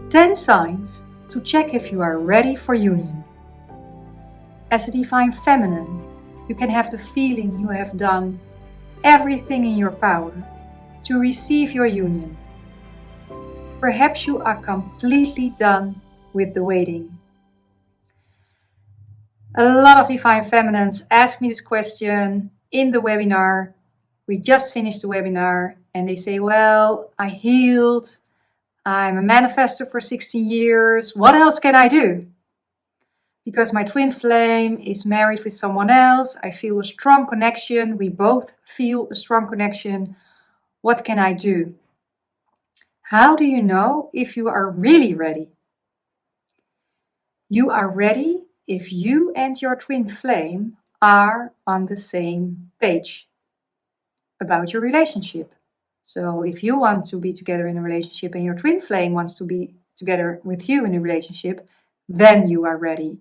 10 signs to check if you are ready for union. As a divine feminine, you can have the feeling you have done everything in your power to receive your union. Perhaps you are completely done with the waiting. A lot of divine feminines ask me this question in the webinar. We just finished the webinar and they say, well, I healed. I'm a manifestor for 16 years. What else can I do? Because my twin flame is married with someone else. I feel a strong connection. We both feel a strong connection. What can I do? How do you know if you are really ready? You are ready if you and your twin flame are on the same page about your relationship. So if you want to be together in a relationship and your twin flame wants to be together with you in a relationship, then you are ready.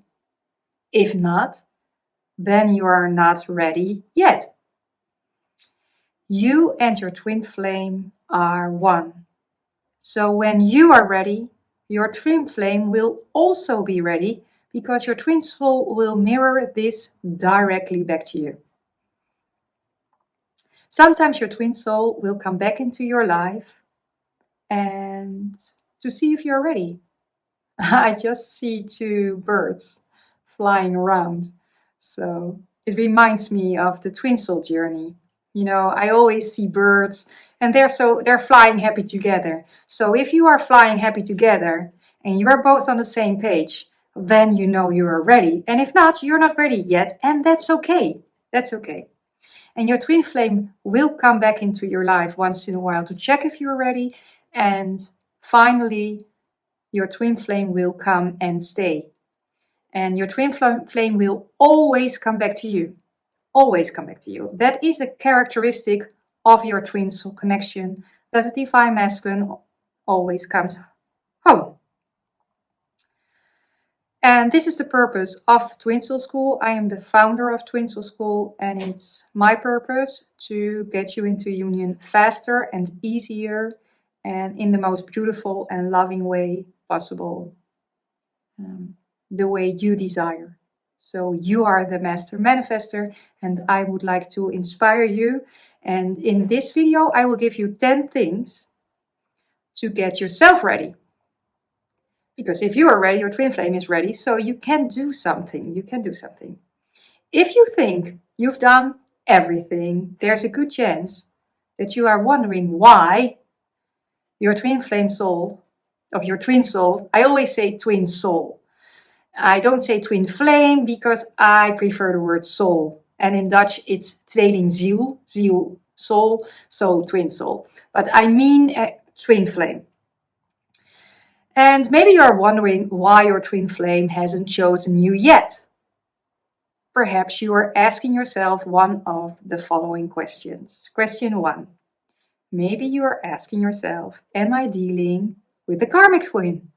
If not, then you are not ready yet. You and your twin flame are one. So when you are ready, your twin flame will also be ready, because your twin soul will mirror this directly back to you. Sometimes your twin soul will come back into your life and to see if you're ready. I just see 2 birds flying around. So it reminds me of the twin soul journey. You know, I always see birds and they're flying happy together. So if you are flying happy together and you are both on the same page, then you know you are ready. And if not, you're not ready yet, and that's okay. That's okay. And your twin flame will come back into your life once in a while to check if you're ready. And finally, your twin flame will come and stay. And your twin flame will always come back to you. Always come back to you. That is a characteristic of your twin soul connection, that the divine masculine always comes home. And this is the purpose of Twin Soul School. I am the founder of Twin Soul School, and it's my purpose to get you into union faster and easier and in the most beautiful and loving way possible, the way you desire. So you are the master manifester, and I would like to inspire you. And in this video, I will give you 10 things to get yourself ready. Because if you are ready, your twin flame is ready, so you can do something. You can do something. If you think you've done everything, there's a good chance that you are wondering why your twin flame soul, of your twin soul, I always say twin soul. I don't say twin flame because I prefer the word soul. And in Dutch, it's tweelingziel, ziel, soul, so twin soul. But I mean twin flame. And maybe you are wondering why your twin flame hasn't chosen you yet. Perhaps you are asking yourself one of the following questions. Question 1. Maybe you are asking yourself, am I dealing with the karmic twin?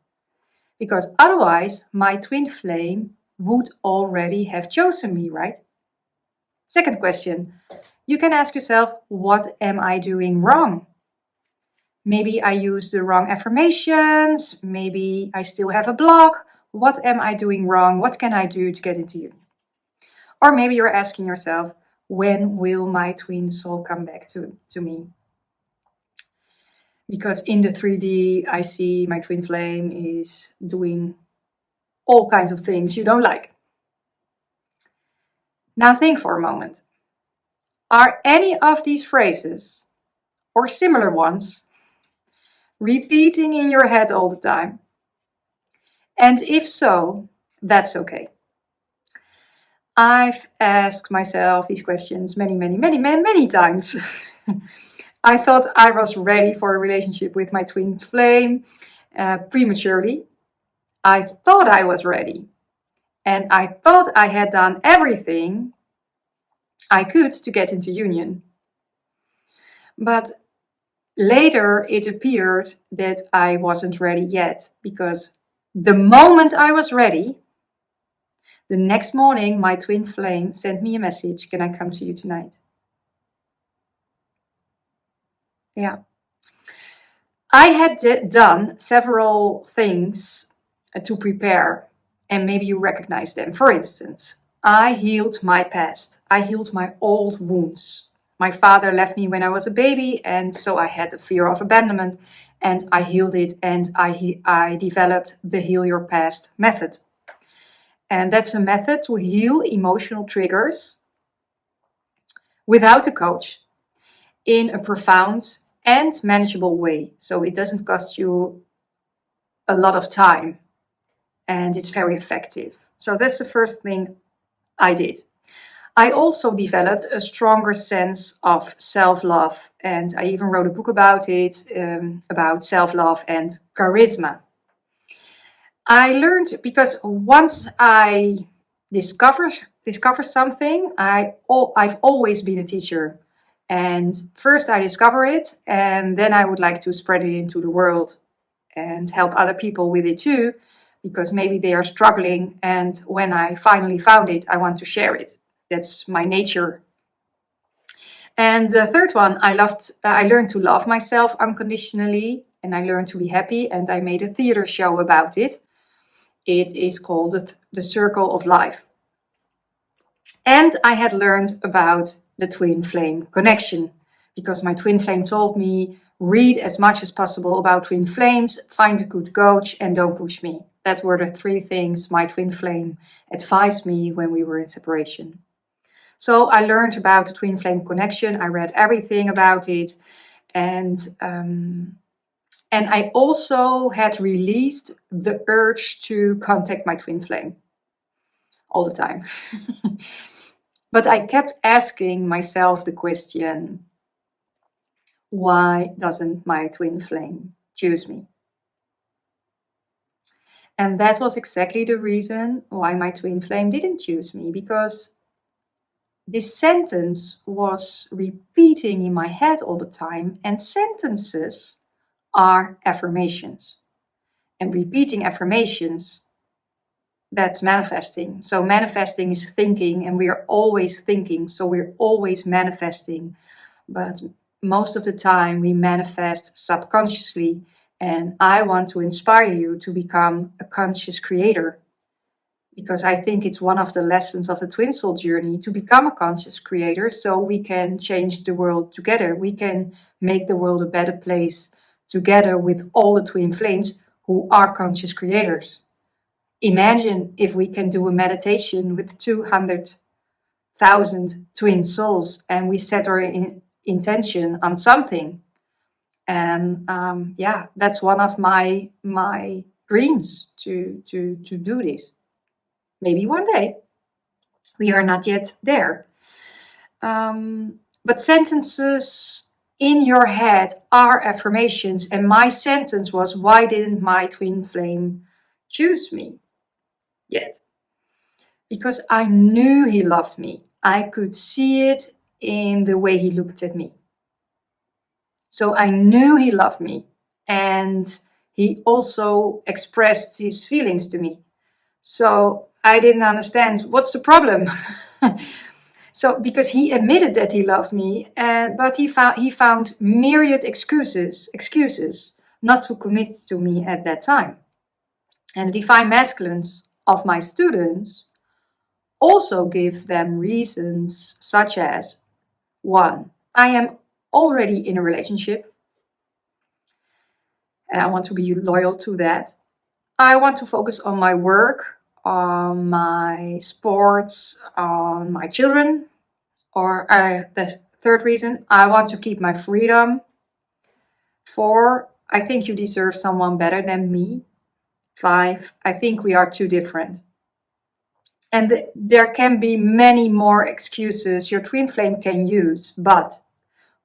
Because otherwise my twin flame would already have chosen me, right? Second question. You can ask yourself, what am I doing wrong? Maybe I use the wrong affirmations. Maybe I still have a block. What am I doing wrong? What can I do to get into you? Or maybe you're asking yourself, when will my twin soul come back to me? Because in the 3D, I see my twin flame is doing all kinds of things you don't like. Now think for a moment. Are any of these phrases, or similar ones, repeating in your head all the time? And if so, that's okay. I've asked myself these questions many times. I thought I was ready for a relationship with my twin flame prematurely. I thought I was ready. And I thought I had done everything I could to get into union. But later it appeared that I wasn't ready yet, because the moment I was ready, the next morning my twin flame sent me a message, can I come to you tonight? Yeah. I had done several things to prepare, and maybe you recognize them. For instance, I healed my past. I healed my old wounds. My father left me when I was a baby, and so I had the fear of abandonment, and I healed it, and I developed the Heal Your Past method. And that's a method to heal emotional triggers without a coach in a profound and manageable way. So it doesn't cost you a lot of time, and it's very effective. So that's the first thing I did. I also developed a stronger sense of self-love, and I even wrote a book about it, about self-love and charisma. I learned because once I discover something, I've always been a teacher. And first I discover it, and then I would like to spread it into the world and help other people with it too, because maybe they are struggling. And when I finally found it, I want to share it. That's my nature. And the third one, I learned to love myself unconditionally, and I learned to be happy, and I made a theater show about it. It is called the Circle of Life. And I had learned about the twin flame connection, because my twin flame told me, read as much as possible about twin flames, find a good coach, and don't push me. That were the three things my twin flame advised me when we were in separation. So I learned about the twin flame connection. I read everything about it, and I also had released the urge to contact my twin flame all the time. But I kept asking myself the question, why doesn't my twin flame choose me? And that was exactly the reason why my twin flame didn't choose me, because this sentence was repeating in my head all the time, and sentences are affirmations. And repeating affirmations, that's manifesting. So manifesting is thinking, and we are always thinking, so we're always manifesting. But most of the time we manifest subconsciously, and I want to inspire you to become a conscious creator, because I think it's one of the lessons of the Twin Soul journey to become a conscious creator, so we can change the world together. We can make the world a better place together with all the twin flames who are conscious creators. Imagine if we can do a meditation with 200,000 twin souls, and we set our intention on something. And that's one of my dreams to do this. Maybe one day. We are not yet there. But sentences in your head are affirmations. And my sentence was, why didn't my twin flame choose me yet? Because I knew he loved me. I could see it in the way he looked at me. So I knew he loved me. And he also expressed his feelings to me. So I didn't understand, what's the problem? So because he admitted that he loved me, but he found myriad excuses not to commit to me at that time. And the divine masculines of my students also give them reasons such as, 1, I am already in a relationship and I want to be loyal to that. I want to focus on my work, on my sports, on my children. Or the third reason, I want to keep my freedom. 4, I think you deserve someone better than me. 5, I think we are too different. And there can be many more excuses your twin flame can use, but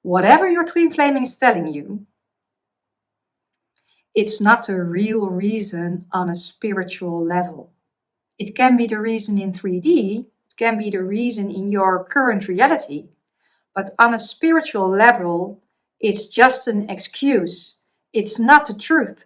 whatever your twin flame is telling you, it's not a real reason on a spiritual level. It can be the reason in 3D, it can be the reason in your current reality, but on a spiritual level, it's just an excuse. It's not the truth.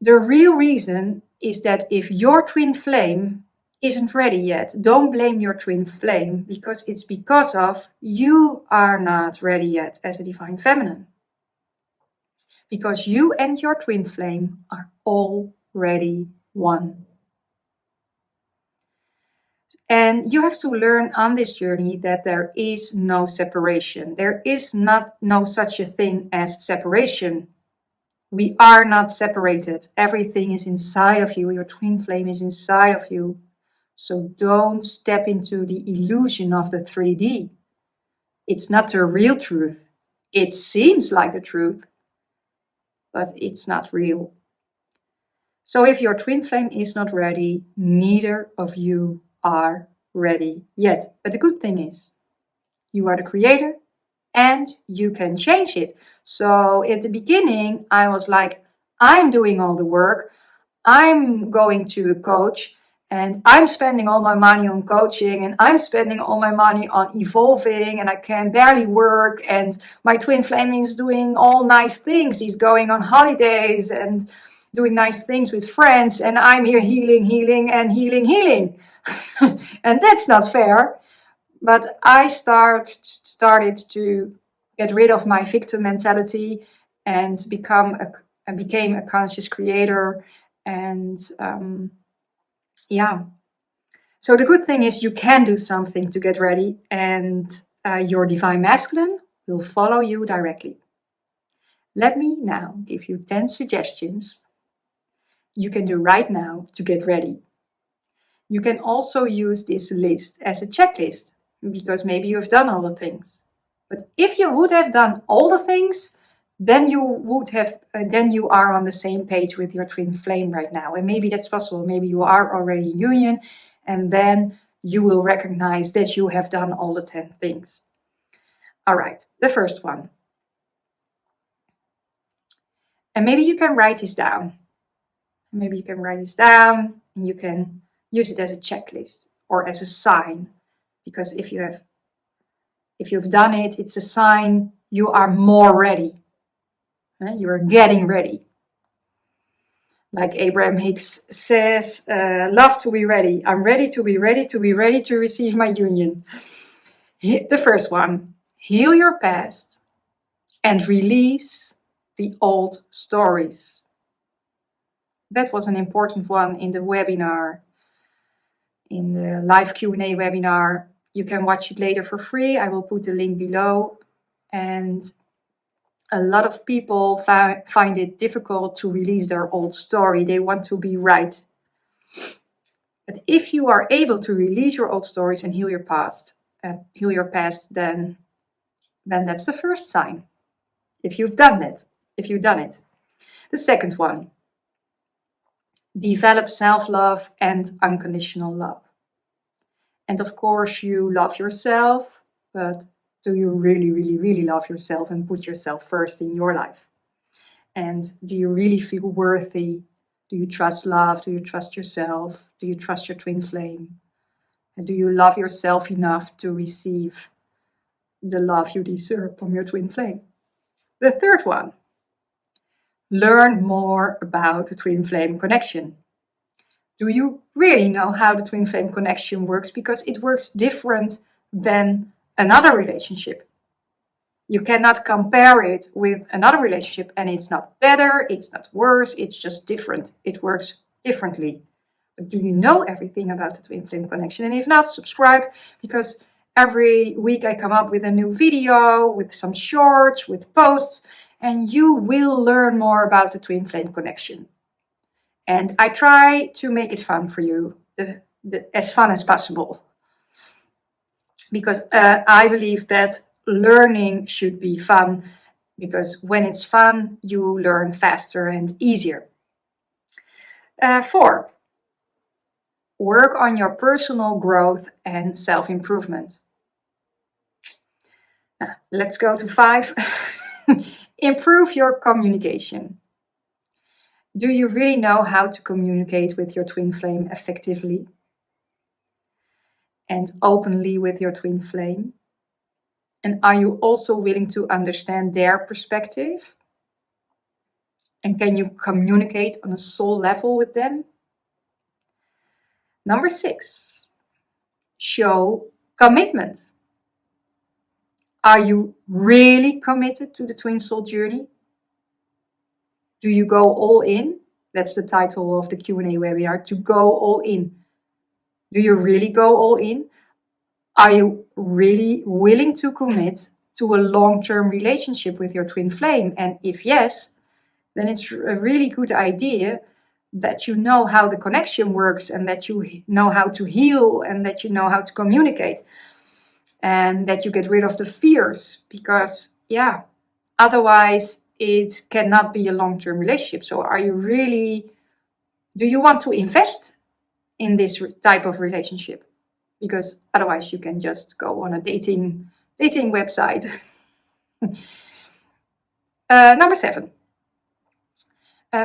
The real reason is that if your twin flame isn't ready yet, don't blame your twin flame, because it's because of you are not ready yet as a divine feminine. because you and your twin flame are already one. And you have to learn on this journey that there is no separation. There is no such a thing as separation. We are not separated. Everything is inside of you. Your twin flame is inside of you. So don't step into the illusion of the 3D. It's not the real truth. It seems like the truth, but it's not real. So if your twin flame is not ready, neither of you are ready yet. But the good thing is, you are the creator and you can change it. So at the beginning, I was like, I'm doing all the work. I'm going to a coach and I'm spending all my money on coaching and I'm spending all my money on evolving and I can barely work and my twin flame is doing all nice things. He's going on holidays and doing nice things with friends and I'm here healing and that's not fair. But I started to get rid of my victim mentality and became a conscious creator. And so the good thing is you can do something to get ready, and your divine masculine will follow you directly. Let me now give you 10 suggestions you can do right now to get ready. You can also use this list as a checklist, because maybe you've done all the things. But if you would have done all the things, then you are on the same page with your twin flame right now. And maybe that's possible. Maybe you are already in union, and then you will recognize that you have done all the 10 things. All right, the first one. And maybe you can write this down. Maybe you can write this down and you can use it as a checklist or as a sign. Because if you've done it, it's a sign you are more ready. You are getting ready. Like Abraham Hicks says, love to be ready. I'm ready to be ready to be ready to receive my union. The first one, heal your past and release the old stories. That was an important one in the webinar, in the live Q&A webinar. You can watch it later for free. I will put the link below. And a lot of people find it difficult to release their old story. They want to be right. But if you are able to release your old stories and heal your past, then that's the first sign. If you've done it. The second one, develop self-love and unconditional love. And of course, you love yourself, but do you really, really, really love yourself and put yourself first in your life? And do you really feel worthy? Do you trust love? Do you trust yourself? Do you trust your twin flame? And do you love yourself enough to receive the love you deserve from your twin flame? The third one, learn more about the twin flame connection. Do you really know how the twin flame connection works? Because it works different than another relationship. You cannot compare it with another relationship, and it's not better, it's not worse, it's just different. It works differently. But do you know everything about the twin flame connection? And if not, subscribe, because every week I come up with a new video, with some shorts, with posts, and you will learn more about the twin flame connection. And I try to make it fun for you, as fun as possible. Because I believe that learning should be fun, because when it's fun, you learn faster and easier. 4, work on your personal growth and self-improvement. Let's go to 5. Improve your communication. Do you really know how to communicate with your twin flame effectively and openly with your twin flame? And are you also willing to understand their perspective? And can you communicate on a soul level with them? Number 6, show commitment. Are you really committed to the twin soul journey? Do you go all in? That's the title of the Q&A webinar, to go all in. Do you really go all in? Are you really willing to commit to a long-term relationship with your twin flame? And if yes, then it's a really good idea that you know how the connection works and that you know how to heal and that you know how to communicate and that you get rid of the fears, because otherwise it cannot be a long-term relationship. So do you want to invest in this type of relationship? Because otherwise you can just go on a dating website. Number 7.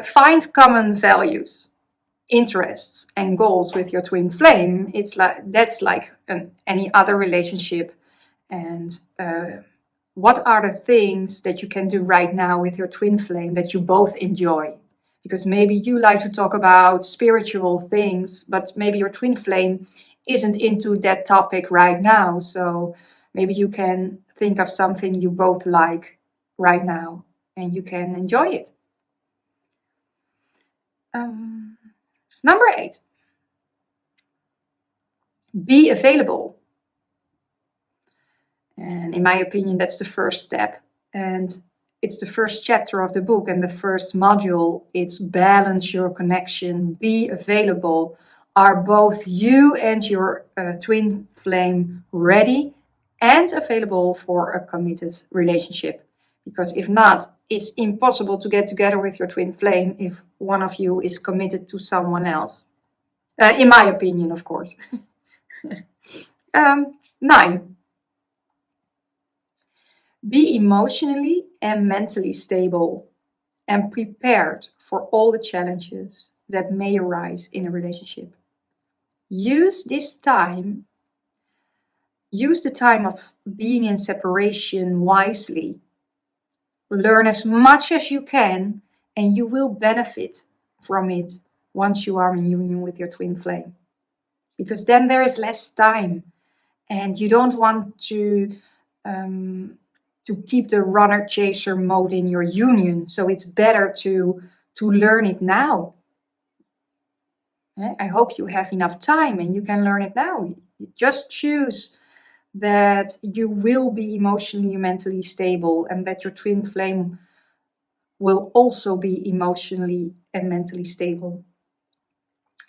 Find common values, interests, and goals with your twin flame. That's like any other relationship. And what are the things that you can do right now with your twin flame that you both enjoy? Because maybe you like to talk about spiritual things, but maybe your twin flame isn't into that topic right now. So maybe you can think of something you both like right now and you can enjoy it. Number 8. Be available. And in my opinion, that's the first step. And it's the first chapter of the book and the first module. It's balance your connection, be available. Are both you and your twin flame ready and available for a committed relationship? Because if not, it's impossible to get together with your twin flame if one of you is committed to someone else. In my opinion, of course. 9. Be emotionally and mentally stable and prepared for all the challenges that may arise in a relationship. Use the time of being in separation wisely. Learn as much as you can, and you will benefit from it once you are in union with your twin flame. Because then there is less time, and you don't want to keep the runner-chaser mode in your union. So it's better to learn it now. I hope you have enough time and you can learn it now. You just choose that you will be emotionally and mentally stable and that your twin flame will also be emotionally and mentally stable.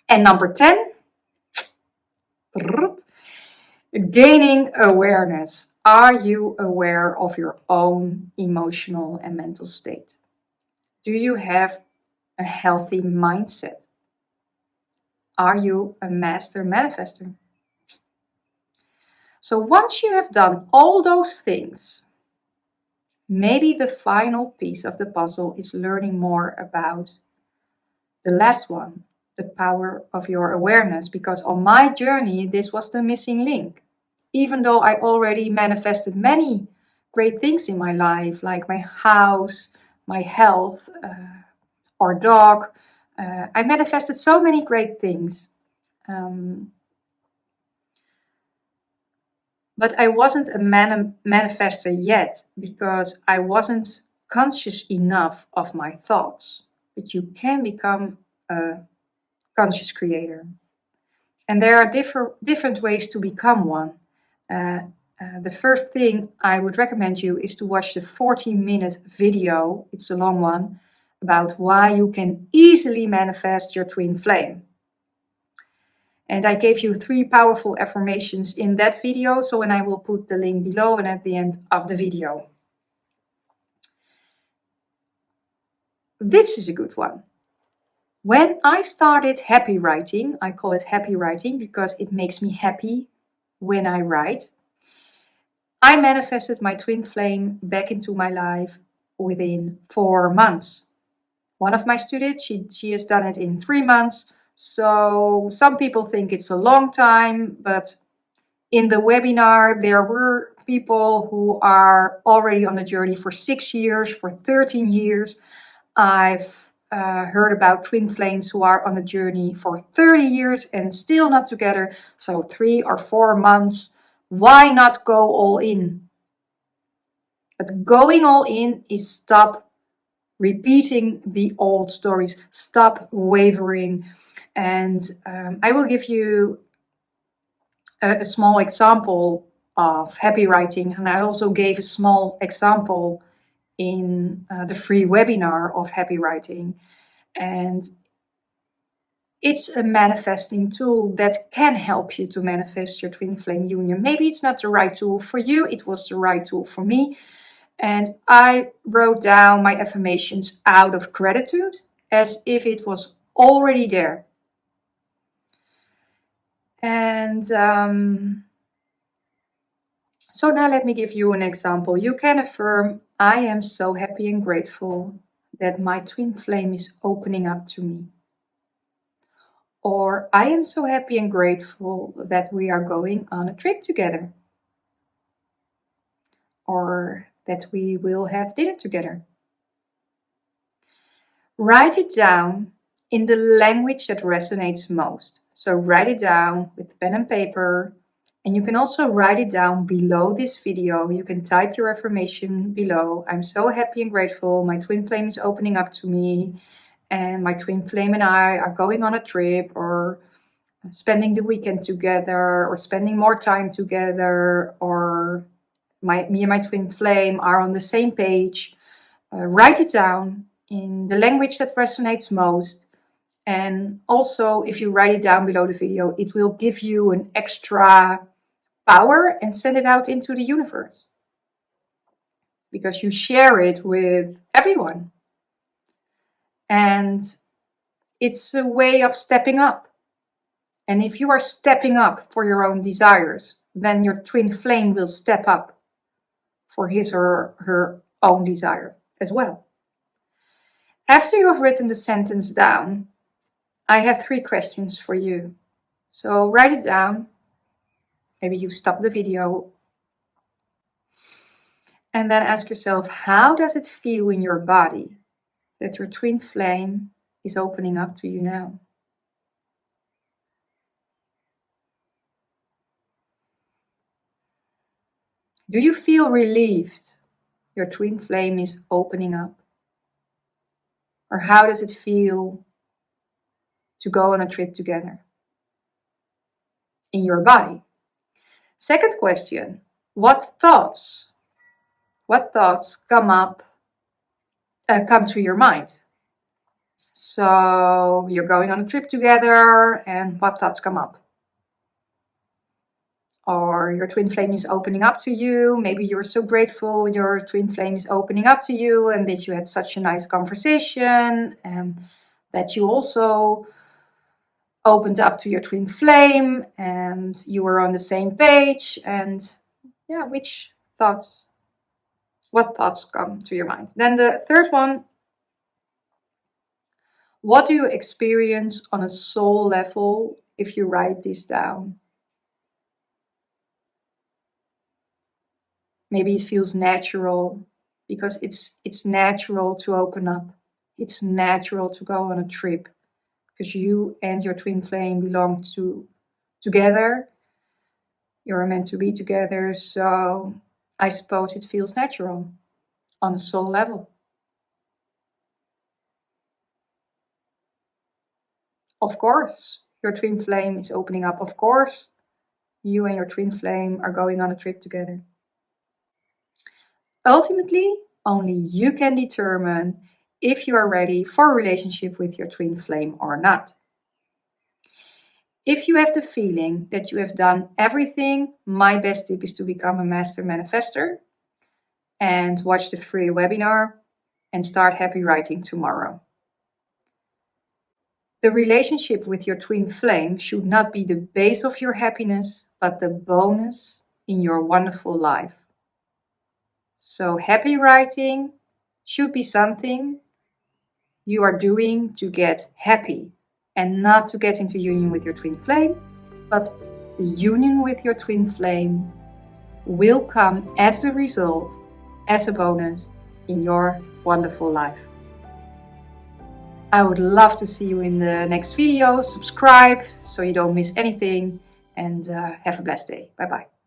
And number 10, gaining awareness. Are you aware of your own emotional and mental state? Do you have a healthy mindset? Are you a master manifester? So once you have done all those things, maybe the final piece of the puzzle is learning more about the last one, the power of your awareness. Because on my journey, this was the missing link. Even though I already manifested many great things in my life, like my house, my health, our dog, I manifested so many great things. But I wasn't a manifester yet because I wasn't conscious enough of my thoughts. But you can become a conscious creator. And there are different ways to become one. The first thing I would recommend you is to watch the 40-minute video, it's a long one, about why you can easily manifest your twin flame. And I gave you 3 powerful affirmations in that video, and I will put the link below and at the end of the video. This is a good one. When I started happy writing, I call it happy writing because it makes me happy when I write. I manifested my twin flame back into my life within 4 months. One of my students, she has done it in 3 months. So some people think it's a long time, but in the webinar, there were people who are already on the journey for 6 years, for 13 years. I've heard about twin flames who are on the journey for 30 years and still not together. So 3 or 4 months. Why not go all in? But going all in is stop repeating the old stories. Stop wavering. And I will give you a small example of happy writing. And I also gave a small example in the free webinar of happy writing. And it's a manifesting tool that can help you to manifest your twin flame union. Maybe it's not the right tool for you. It was the right tool for me. And I wrote down my affirmations out of gratitude as if it was already there. And so now let me give you an example. You can affirm, I am so happy and grateful that my twin flame is opening up to me. Or I am so happy and grateful that we are going on a trip together. Or that we will have dinner together. Write it down in the language that resonates most. So write it down with pen and paper. And you can also write it down below this video. You can type your affirmation below. I'm so happy and grateful. My twin flame is opening up to me. And my twin flame and I are going on a trip, or spending the weekend together, or spending more time together, or me and my twin flame are on the same page. Write it down in the language that resonates most. And also, if you write it down below the video, it will give you an extra power and send it out into the universe. Because you share it with everyone. And it's a way of stepping up. And if you are stepping up for your own desires, then your twin flame will step up for his or her own desires as well. After you have written the sentence down, I have 3 questions for you. So write it down. Maybe you stop the video. And then ask yourself, how does it feel in your body that your twin flame is opening up to you now? Do you feel relieved your twin flame is opening up? Or how does it feel to go on a trip together in your body? Second question, what thoughts come to your mind? So you're going on a trip together, and what thoughts come up? Or your twin flame is opening up to you. Maybe you're so grateful your twin flame is opening up to you, and that you had such a nice conversation, and that you also opened up to your twin flame and you were on the same page. And yeah, what thoughts come to your mind? Then the third one, what do you experience on a soul level if you write this down? Maybe it feels natural, because it's natural to open up. It's natural to go on a trip, because you and your twin flame belong together. You're meant to be together, so I suppose it feels natural on a soul level. Of course, your twin flame is opening up. Of course, you and your twin flame are going on a trip together. Ultimately, only you can determine if you are ready for a relationship with your twin flame or not. If you have the feeling that you have done everything, my best tip is to become a master manifester and watch the free webinar and start happy writing tomorrow. The relationship with your twin flame should not be the base of your happiness, but the bonus in your wonderful life. So happy writing should be something you are doing to get happy, and not to get into union with your twin flame, but the union with your twin flame will come as a result, as a bonus in your wonderful life. I would love to see you in the next video. Subscribe so you don't miss anything, and have a blessed day. Bye bye.